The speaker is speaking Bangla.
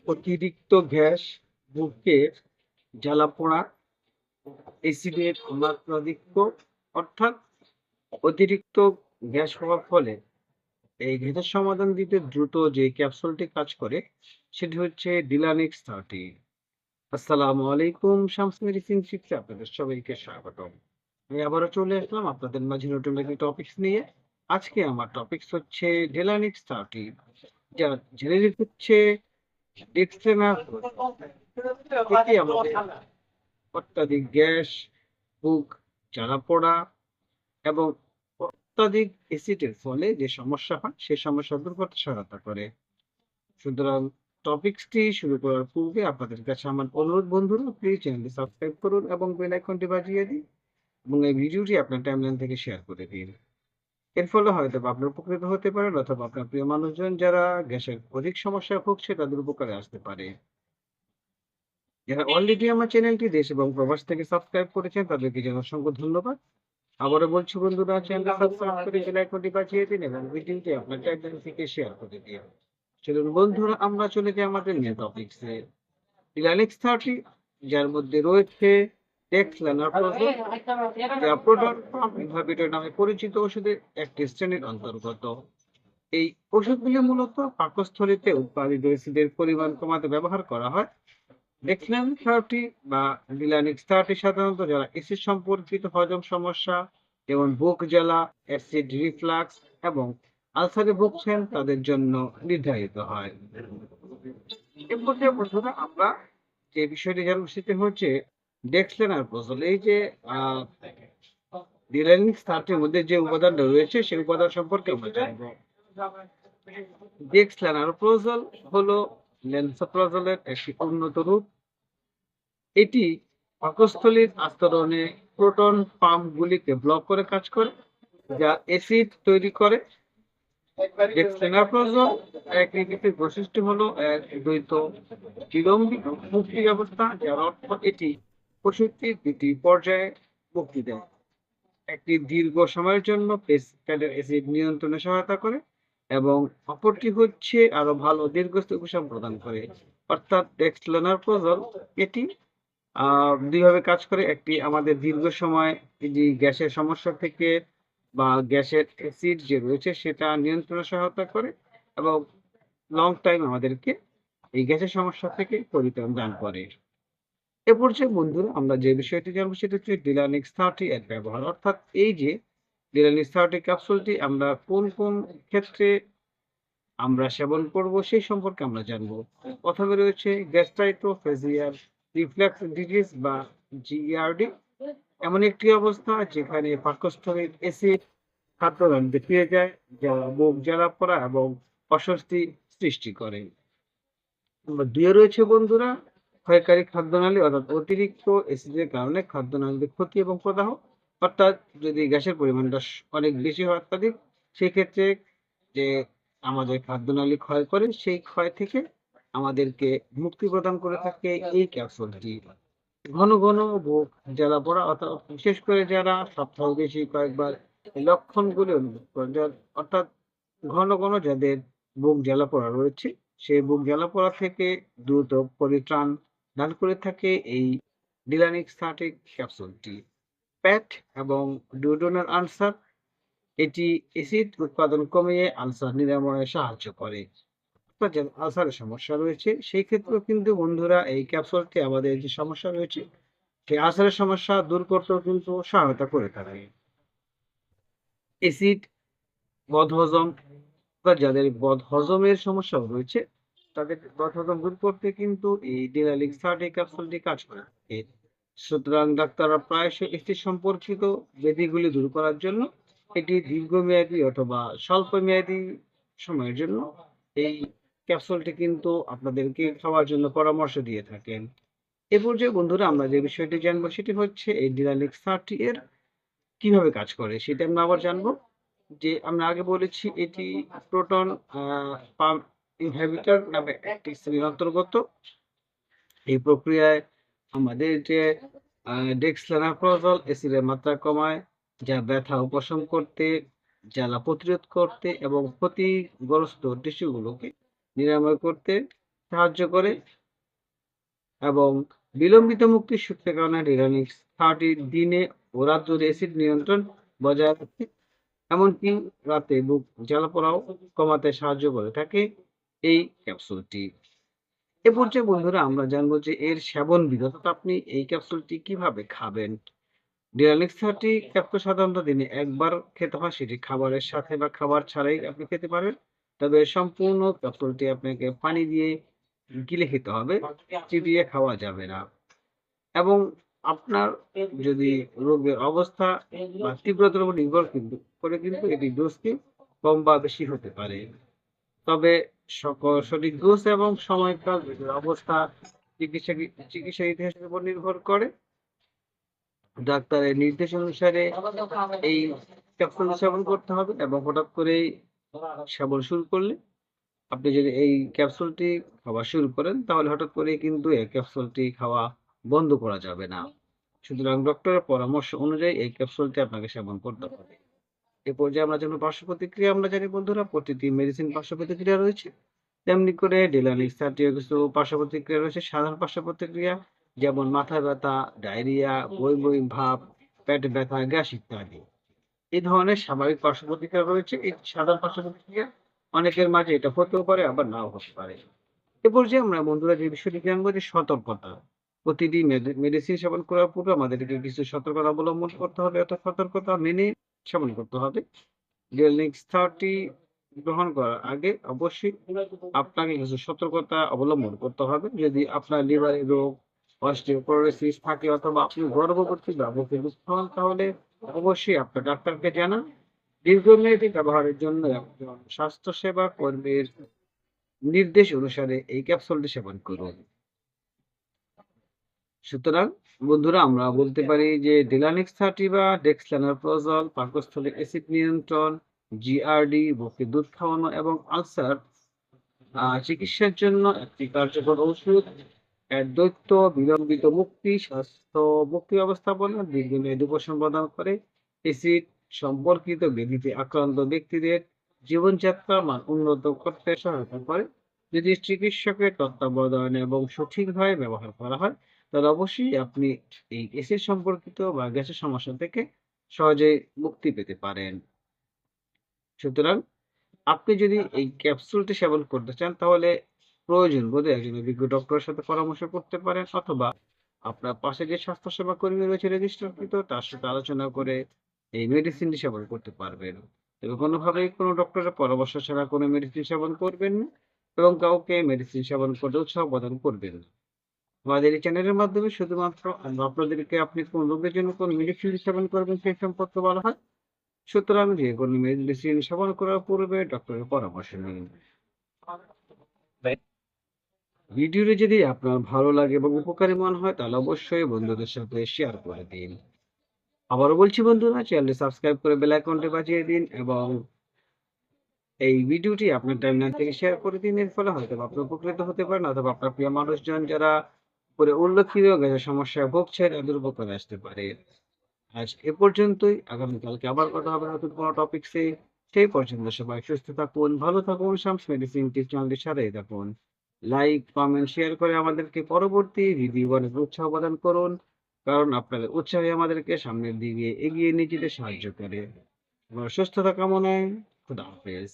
অতিরিক্ত গ্যাস, বুকের জ্বালাপোড়া, অ্যাসিডের মাত্রাধিক্য অর্থাৎ অতিরিক্ত গ্যাস হওয়ার ফলে এই গ্যাসের সমাধান দিতে দ্রুত যে ক্যাপসুলটি কাজ করে সেটি হচ্ছে ডিলানিক্স 30। আসসালামু আলাইকুম, শামস মেডিসিন শিখতে আপনাদের সবাইকে স্বাগতম। আমি আবারও চলে আসলাম আপনাদের মাঝে নতুন একটি টপিকস নিয়ে। আজকে আমার টপিকস হচ্ছে ডিলানিক্স 30, যা জেনেরিক হচ্ছে ডেক্সট্রেনা। এটি আমাদের অত্যাধিক গ্যাস, বুক জ্বালাপোড়া এবং অত্যাধিক অ্যাসিডের ফলে যে সমস্যা হয় সেই সমস্যা দূর করতে সহায়তা করে। সুতরাং টপিকসটি শুরু করার পূর্বে আপনাদের কাছে আমার অনুরোধ, বন্ধুরা প্লিজ চ্যানেলটি সাবস্ক্রাইব করুন এবং বেল আইকনটি বাজিয়ে দিন এবং এই ভিডিওটি আপনার টাইমলাইন থেকে শেয়ার করে দিন। এর ফলে হয়তো আপনি উপকৃত হতে পারেন অথবা আপনার প্রিয় মানুষজন যারা গ্যাসের অধিক সমস্যায় ভুগছে তাদের উপকারে আসতে পারে। যারা অলরেডি আমার চ্যানেলটি দেশ এবং প্রবাস থেকে সাবস্ক্রাইব করেছেন তাদেরকে জানাই অসংখ্য ধন্যবাদ। আবারও বলছি, বন্ধুরা চ্যানেলটি সাবস্ক্রাইব করে বেল আইকনটি বাজিয়ে দিন এবং ভিডিওটি আপনার টাইমলাইন থেকে শেয়ার করে দিন। চলুন বন্ধুরা, আমরা চলে যাই আমাদের মেন টপিকসে। ডিলানিক্স 30, যার মধ্যে রয়েছে ডেক্সলানাপ্রোজোল, যা প্রোটন পাম্প ইনহিবিটর নামে পরিচিত ওষুধের একটি শ্রেণীর অন্তর্গত। এই ওষুধগুলি মূলত পাকস্থলীতে উৎপাদিত অ্যাসিডের পরিমাণ কমাতে ব্যবহার করা হয়। ডেক্সলান 30 বা ডিলানিক্স 30 সাধারণত যারা অ্যাসিড সম্পর্কিত হজম সমস্যা যেমন বুক জ্বালা, অ্যাসিড রিফ্লাক্স এবং আলসারে ভুগছেন তাদের জন্য নির্ধারিত হয়। এ পর্যায়ে বন্ধুরা আমরা যে বিষয়টি জানবো সেটি হচ্ছে ডেক্সলানাপ্রোজোল। এই যে ডিলানিক্স 30 এর মধ্যে যে উপাদানটা রয়েছে সেই উপাদান সম্পর্কে আমরা জানবো। ডেক্সলানাপ্রোজোল হলো লেন্সোপ্রাজোলের একটি উন্নত রূপ। এটি পাকস্থলীর আস্তরণে প্রোটন পাম্পগুলিকে ব্লক করে কাজ করে, যা অ্যাসিড তৈরি করে। ডেক্সলানাপ্রোজোল একটি বিশেষ বৈশিষ্ট্য হলো এক দ্বৈত বিলম্বিত মুক্তি ব্যবস্থা, যার অর্থ এটি ওষুধটির দুটি পর্যায়ে মুক্তি দেয়। একটি দীর্ঘ সময়ের জন্য পেসিফিকের অ্যাসিড নিয়ন্ত্রণে সহায়তা করে এবং অপরটি হচ্ছে আরো ভালো দীর্ঘস্থায়ী উপশম প্রদান করে। অর্থাৎ ডেক্সলানাপ্রোজোল এটি দুইভাবে কাজ করে। একটি আমাদের দীর্ঘ সময় এই যে গ্যাসের সমস্যা থেকে বা গ্যাসের অ্যাসিড যে রয়েছে সেটা নিয়ন্ত্রণে সহায়তা করে এবং লং টাইম আমাদেরকে এই গ্যাসের সমস্যা থেকে পরিত্রাণ দান করে। এ পর্যায়ে বন্ধুরা আমরা যে বিষয়টি জানবো সেটা হচ্ছে ডিলানিক্স 30 এর ব্যবহার। অর্থাৎ এই যে ডিলানিক্স 30 ক্যাপসুলটি আমরা কোন কোন ক্ষেত্রে আমরা সেবন করব সেই সম্পর্কে আমরা জানবো। প্রথমে রয়েছে গ্যাস্ট্রাইটোফেজিয়াল রিফ্লাক্স ডিজিজ বা জিইআরডি, এমন একটি অবস্থা যেখানে পাকস্থলীর অ্যাসিড খাদ্যনালীতে ফিরে যায়, যা বুক জ্বালা পোড়া এবং অস্বস্তি সৃষ্টি করে। নম্বর 2 রয়েছে বন্ধুরা ক্ষয়কারী খাদ্যনালী, অর্থাৎ অতিরিক্ত অ্যাসিডের কারণে খাদ্যনালীতে ক্ষতি এবং প্রদাহ। অর্থাৎ যদি গ্যাসের পরিমাণটা অনেক বেশি হয় অত্যাধিক, সেক্ষেত্রে যে আমাদের খাদ্যনালী ক্ষয় করে সেই ক্ষয় থেকে আমাদেরকে মুক্তি প্রদান করে থাকে এই ক্যাপসুলটি। ঘন ঘন বুক জ্বালা পোড়া, অর্থাৎ বিশেষ করে যারা সপ্তাহে বেশি কয়েকবার এই লক্ষণগুলি অনুভব করেন, অর্থাৎ ঘন ঘন যাদের বুক জ্বালা পোড়া রয়েছে সেই বুক জ্বালা পোড়া থেকে দ্রুত পরিত্রাণ দান করে থাকে এই ডিলানিক্স 30 ক্যাপসুলটি। প্যাট এবং ডিউডোনাল আলসার, এটি অ্যাসিড উৎপাদন কমিয়ে আলসার নিরাময়ে সাহায্য করে। অর্থাৎ যাদের আলসারের সমস্যা রয়েছে সেই ক্ষেত্রেও কিন্তু বন্ধুরা এই ক্যাপসুলটি আমাদের যে সমস্যা রয়েছে সেই আলসারের সমস্যা দূর করতেও কিন্তু সহায়তা করে থাকে। অ্যাসিড বদহজম, বা যাদের বদহজমের সমস্যা রয়েছে তাদের বদহজম দূর করতে কিন্তু এই ডিলানিক্স 30 ক্যাপসুলটি কাজ করে থাকে। সুতরাং ডাক্তাররা প্রায়শই অ্যাসিড সম্পর্কিত ব্যাধিগুলি দূর করার জন্য এটি দীর্ঘমেয়াদী অথবা স্বল্পমেয়াদী সময়ের জন্য এই ক্যাপসুলটি কিন্তু আপনাদেরকে খাওয়ার জন্য পরামর্শ দিয়ে থাকেন। এ পর্যায়ে বন্ধুরা আমরা যে বিষয়টি জানবো সেটি হচ্ছে এই ডিলানিক্স 30 এর কিভাবে কাজ করে সেটা আমরা আবার জানবো। যে আমরা আগে বলেছি এটি প্রোটন পাম্প ইনহিবিটর নামে একটি শ্রেণীর অন্তর্গত। এই প্রক্রিয়ায় আমাদের যে ডেক্সলানাপ্রোজোল অ্যাসিডের মাত্রা কমায়, যা ব্যথা উপশম করতে, জ্বালা প্রতিরোধ করতে এবং ক্ষতিগ্রস্ত টিস্যুগুলোকে নিরাময় করতে সাহায্য করে এবং বিলম্বিত মুক্তির সূত্রের কারণে ডিলানিক্স 30 দিনে ও রাত জুড়ে অ্যাসিড নিয়ন্ত্রণ বজায় রাখে, এমনকি রাতে বুক জ্বালাপোড়াও কমাতে সাহায্য করে থাকে এই ক্যাপসুলটি। এ পর্যায়ে বন্ধুরা আমরা জানবো যে এর সেবন বিধি, অর্থাৎ আপনি এই ক্যাপসুলটি কিভাবে খাবেন। ডিলানিক্স 30 ক্যাপসুল সাধারণত দিনে একবার খেতে হয়, সেটি খাবারের সাথে বা খাবার ছাড়াই আপনি খেতে পারেন। তবে সম্পূর্ণ ক্যাপসুলটি আপনাকে পানি দিয়ে গিলে খেতে হবে, চিবিয়ে খাওয়া যাবে না। এবং আপনার যদি রোগের অবস্থা বা তীব্রতার উপর নির্ভর করে কিন্তু এটি ডোজটি কম বা বেশি হতে পারে। তবে সঠিক ডোজ এবং সময়কাল, রোগের অবস্থা, চিকিৎসা চিকিৎসা ইতিহাসের উপর নির্ভর করে। ডাক্তারের নির্দেশ অনুসারে এই ক্যাপসুল সেবন করতে হবে এবং হঠাৎ করেই সেবন শুরু করলে, আপনি যদি এই ক্যাপসুলটি খাওয়া শুরু করেন তাহলে হঠাৎ করেই কিন্তু এই ক্যাপসুলটি খাওয়া বন্ধ করা যাবে না। সুতরাং ডক্টরের পরামর্শ অনুযায়ী এই ক্যাপসুলটি আপনাকে সেবন করতে হবে। এ পর্যায়ে আমরা যেমন পার্শ্ব প্রতিক্রিয়া আমরা জানি বন্ধুরা, প্রতিটি মেডিসিন পার্শ্ব প্রতিক্রিয়া রয়েছে, তেমনি করে ডিলানিক্স 30 এর কিছু পার্শ্ব প্রতিক্রিয়া রয়েছে। সাধারণ পার্শ্ব প্রতিক্রিয়া যেমন মাথা ব্যথা, ডায়রিয়া, বমি বমি ভাব, পেট ব্যথা, গ্যাস ইত্যাদি। এই ধরনের স্বাভাবিক পার্শ্ব প্রতিক্রিয়া রয়েছে। এই সাধারণ পার্শ্ব প্রতিক্রিয়া অনেকের মাঝে এটা হতেও পারে, আবার নাও হতে পারে। এ পর্যায়ে আমরা বন্ধুরা যে বিষয়টি জানবো যে সতর্কতা। প্রতিটি মেডিসিন সেবন করার পূর্বে আমাদেরকে কিছু সতর্কতা অবলম্বন করতে হবে, অর্থাৎ সতর্কতা মেনে সেবন করতে হবে। ডিলানিক্স 30 গ্রহণ করার আগে অবশ্যই আপনাকে কিছু সতর্কতা অবলম্বন করতে হবে। যদি আপনার লিভারে রোগ, অস্টিওপোরোসিস থাকে অথবা আপনি গর্ভবতী বা বুকে হন, তাহলে অবশ্যই আপনার ডাক্তারকে জানান। দীর্ঘমেয়াদী ব্যবহারের জন্য একজন স্বাস্থ্যসেবা কর্মীর নির্দেশ অনুসারে এই ক্যাপসুলটি সেবন করুন। সুতরাং বন্ধুরা আমরা বলতে পারি যে ডিলানিক্স 30 বা ডেক্সলানোপ্রোজল পাকস্থলী অ্যাসিড নিয়ন্ত্রণ, জিআরডি, বুকে দুধ খাওয়ানো এবং আলসার চিকিৎসার জন্য একটি কার্যকর ঔষধ। এর দ্বৈত বিলম্বিত মুক্তি, স্বাস্থ্য মুক্তি ব্যবস্থাপনা, দীর্ঘমেয়াদী উপশম প্রদান করে, অ্যাসিড সম্পর্কিত ব্যাধিতে আক্রান্ত ব্যক্তিদের জীবনযাত্রার মান উন্নত করতে সহায়তা করে। যদি চিকিৎসকের তত্ত্বাবধানে এবং সঠিকভাবে ব্যবহার করা হয়, তাহলে অবশ্যই আপনি এই অ্যাসিড সম্পর্কিত বা গ্যাসের সমস্যা থেকে সহজেই মুক্তি পেতে পারেন। সুতরাং আপনি যদি এই ক্যাপসুলটি সেবন করতে চান তাহলে প্রয়োজন বোধে একজন অভিজ্ঞ ডক্টরের সাথে পরামর্শ করতে পারেন, অথবা আপনার পাশে যে স্বাস্থ্যসেবা কর্মী রয়েছে রেজিস্ট্রারকৃত, তার সাথে আলোচনা করে এই মেডিসিনটি সেবন করতে পারবেন। তবে কোনোভাবেই কোনো ডক্টরের পরামর্শ ছাড়া কোনো মেডিসিন সেবন করবেন না এবং কাউকে মেডিসিন সেবন করতে উৎসাহ প্রদান করবেন না। আমাদের এই চ্যানেলের মাধ্যমে শুধুমাত্র আমরা আপনাদেরকে আপনি কোন রোগের জন্য কোন মেডিসিন সেবন করবেন সেই সম্পর্কে বলা হয়। সুতরাং যেকোনো মেডিসিন সেবন করার পূর্বে ডক্টরের পরামর্শ নিন। ভিডিওটি যদি আপনার ভালো লাগে এবং উপকারী মনে হয় তাহলে অবশ্যই বন্ধুদের সাথে শেয়ার করে দিন। আবারও বলছি বন্ধুরা, চ্যানেলটি সাবস্ক্রাইব করে বেল আইকনটি বাজিয়ে দিন এবং এই ভিডিওটি আপনার টাইমলাইন থেকে শেয়ার করে দিন। এর ফলে হয়তো আপনি উপকৃত হতে পারেন, অথবা আপনার প্রিয় মানুষজন যারা উপরে উল্লেখিত গ্যাসের সমস্যায় ভুগছে তাদের উপকারে আসতে পারে। আজ এ পর্যন্তই। আগামীকালকে আবার কথা হবে নতুন কোনো টপিকসে। সেই পর্যন্ত সবাই সুস্থ থাকুন, ভালো থাকুন, শামস মেডিসিন টিপ চ্যানেলটির সাথেই থাকুন। লাইক, কমেন্ট, শেয়ার করে আমাদেরকে পরবর্তী ভিডিও বানাতে উৎসাহ প্রদান করুন, কারণ আপনাদের উৎসাহই আমাদেরকে সামনের দিকে এগিয়ে নিয়ে যেতে সাহায্য করে। সুস্থতা কামনায়, খুদা হাফেজ।